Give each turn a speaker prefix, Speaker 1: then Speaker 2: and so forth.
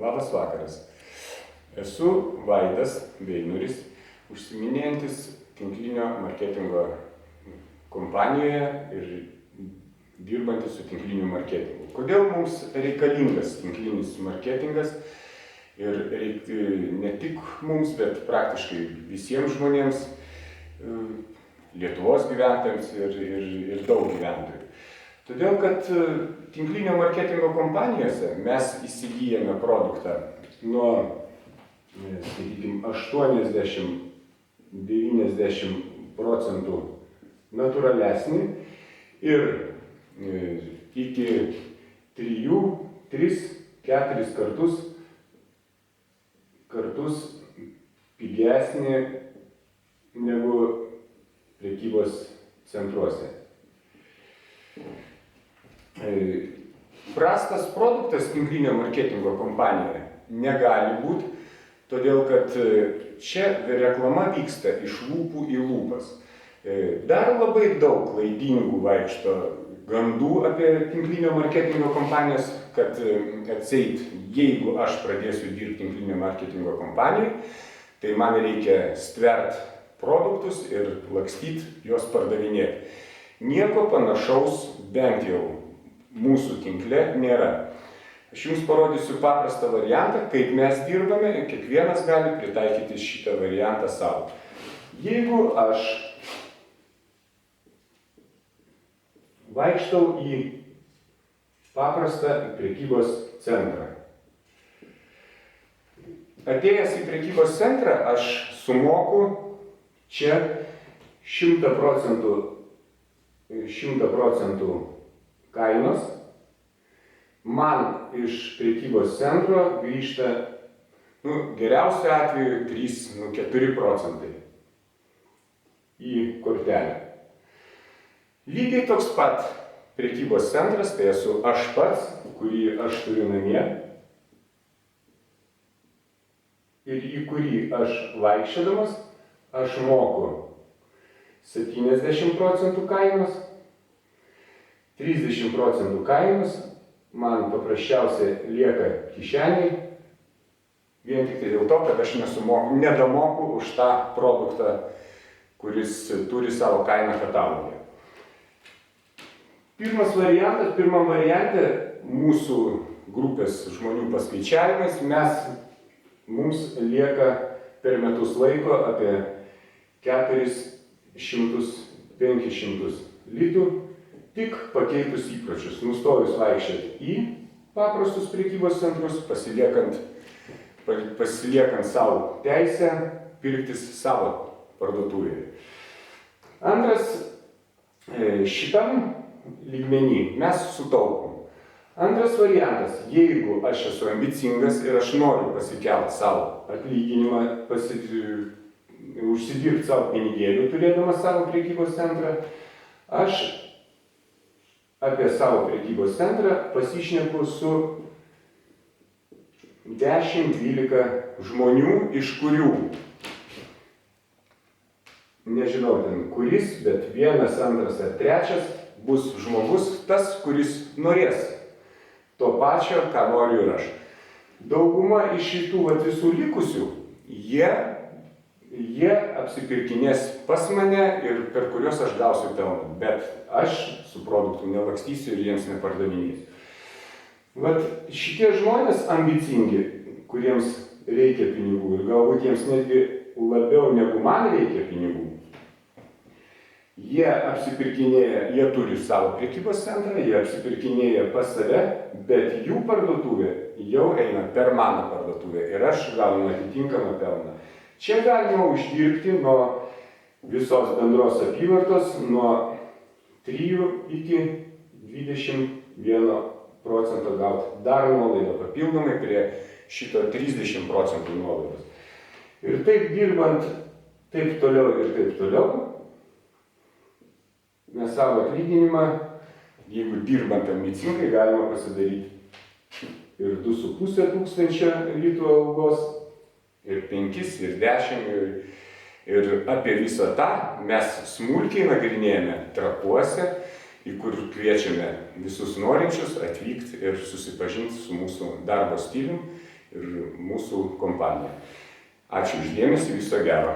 Speaker 1: Labas vakaras. Esu Vaidas Veinuris, užsiiminėjantis tinklinio marketingo kompanijoje ir dirbantis su tinkliniu marketingu. Kodėl mums reikalingas tinklinis marketingas ir ne tik mums, bet praktiškai visiems žmonėms, Lietuvos gyventojams ir daug gyventojų. Todėl, kad tinklinio marketingo kompanijose mes įsigyjame produktą nuo, sakykime, 80–90% natūralesnį ir iki 3–4 kartus pigesnį negu prekybos centruose. Prastas produktas tinklinio marketingo kompanijoje negali būti, todėl kad čia reklama vyksta iš lūpų į lūpas. Dar labai daug klaidingų vaikšto gandų apie tinklinio marketingo kompanijas, kad atseit, jeigu aš pradėsiu dirbti tinklinio marketingo kompanijai, tai man reikia stvert produktus ir lakstyti juos pardavinėti. Nieko panašaus bent jau mūsų tinkle nėra. Aš jums parodysiu paprastą variantą, kaip mes dirbame, ir kiekvienas gali pritaikyti šitą variantą savo. Jeigu aš vaikštau į paprastą prekybos centrą. Atėjęs į prekybos centrą, aš sumoku čia 100% kainos. Man iš prekybos centro grįžta, geriausiu atveju 3–4% į kortelę. Lygiai toks pat prekybos centras, tai esu aš pats, kurį aš turiu namie ir į kurį aš vaikščiodamas, aš moku 70% kainos, 30% kainos man paprasčiausiai lieka kišeniai, vien tik tai dėl to, kad aš nedamoku už tą produktą, kuris turi savo kainą kataloge. Pirmam variante mūsų grupės žmonių paskaičiavimais mums lieka per metus laiko apie 400–500 litų, tik pakeitus įpročius, nustojus vaikščioti į paprastus prekybos centrus, pasiliekant savo teisę pirktis savo parduotuvėje. Antras, šitam lygmenį mes sutaupom. Antras variantas, jeigu aš esu ambicingas ir aš noriu pasikelti savo atlyginimą, užsidirbti savo pinigėlių, turėdamas savo prekybos centrą, aš apie savo prekybos centrą pasišneku su 10–12 žmonių, iš kurių, nežinau ten kuris, bet vienas, antras ar trečias bus žmogus tas, kuris norės to pačio, ką noriu ir aš. Dauguma iš šitų visų likusių, jie apsipirkinės pas mane ir per kuriuos aš gausiu pelną, bet aš su produktu nelakstysiu ir jiems nepardavinėsiu. Šitie žmonės ambicingi, kuriems reikia pinigų ir galbūt jiems netgi labiau negu man reikia pinigų, jie apsipirkinėja, jie turi savo prekybos centrą, jie apsipirkinėja pas save, bet jų parduotuvė jau eina per mano parduotuvę ir aš gaunu atitinkamą pelną. Čia galima uždirbti nuo visos bendros apyvartos nuo 3–21% gauti dar nuolaidą papildomai prie šito 30% nuolaidos. Ir taip dirbant, taip toliau, mes savo atlyginimą, jeigu dirbant ambicingai, galima pasidaryti ir 2,5 litų algos, ir 5, ir 10, ir apie visą tą mes smulkiai nagrinėjame Trakuose, į kur kviečiame visus norinčius atvykti ir susipažinti su mūsų darbo stilium ir mūsų kompanija. Ačiū uždėmesį, viso gero.